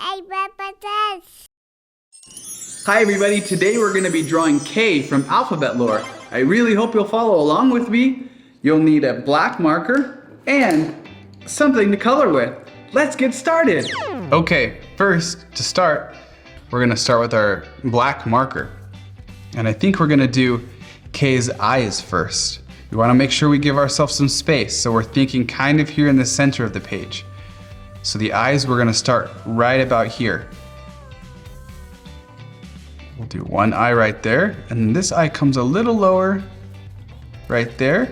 Hey, Bubba does. Hi everybody, today we're going to be drawing K from alphabet lore. I really hope you'll follow along with me. You'll need a black marker and something to color with. Let's get started. Okay, first to start, we're going to start with our black marker. And I think we're going to do K's eyes first. We want to make sure we give ourselves some space, so we're thinking kind of here in the center of the page. So the eyes, we're going to start right about here. We'll do one eye right there, and this eye comes a little lower right there.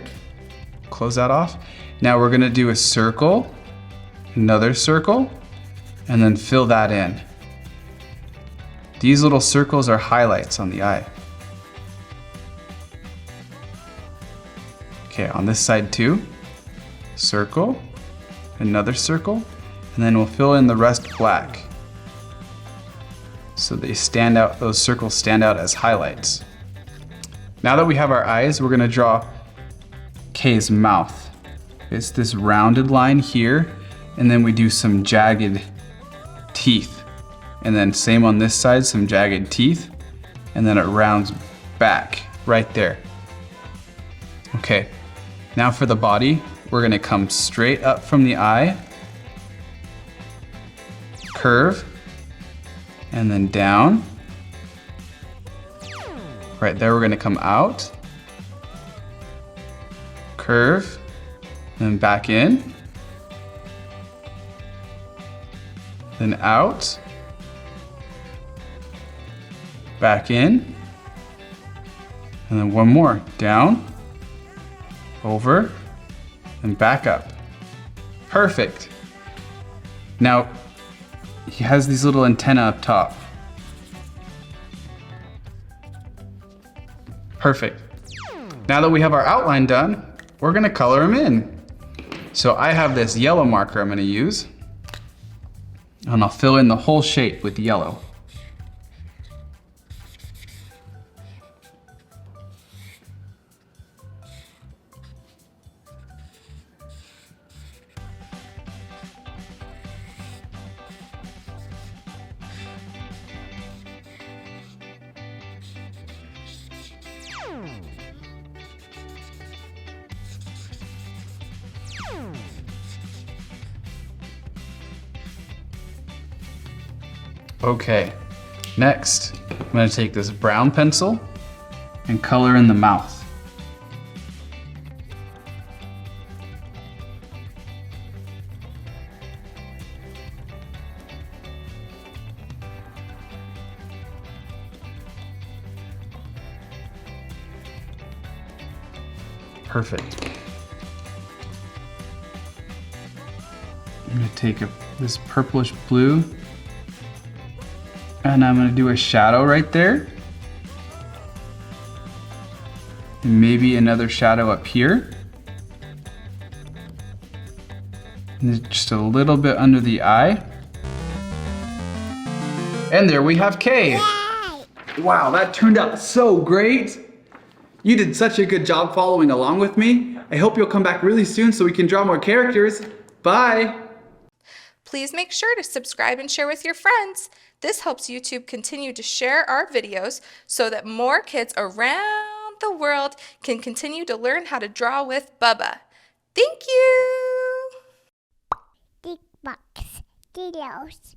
Close that off. Now we're gonna do a circle, another circle, and then fill that in. These little circles are highlights on the eye. Okay, on this side too. Circle, another circle, and then we'll fill in the rest black. So they stand out, those circles stand out as highlights. Now that we have our eyes, we're gonna draw K's mouth. It's this rounded line here, and then we do some jagged teeth. And then same on this side, some jagged teeth, and then it rounds back right there. Okay, now for the body, we're gonna come straight up from the eye, curve, and then down. Right there, we're gonna come out, curve, and then back in, then out, back in, and then one more, down, over, and back up. Perfect. Now, he has these little antennae up top. Perfect. Now that we have our outline done, we're gonna color him in. So I have this yellow marker I'm gonna use, and I'll fill in the whole shape with yellow. Okay, next, I'm gonna take this brown pencil and color in the mouth. Perfect. I'm gonna take this purplish blue, and I'm gonna do a shadow right there. And maybe another shadow up here. And just a little bit under the eye. And there we have K. Yay! Wow, that turned out so great. You did such a good job following along with me. I hope you'll come back really soon so we can draw more characters. Bye. Please make sure to subscribe and share with your friends. This helps YouTube continue to share our videos so that more kids around the world can continue to learn how to draw with Bubba. Thank you! Big box. Videos.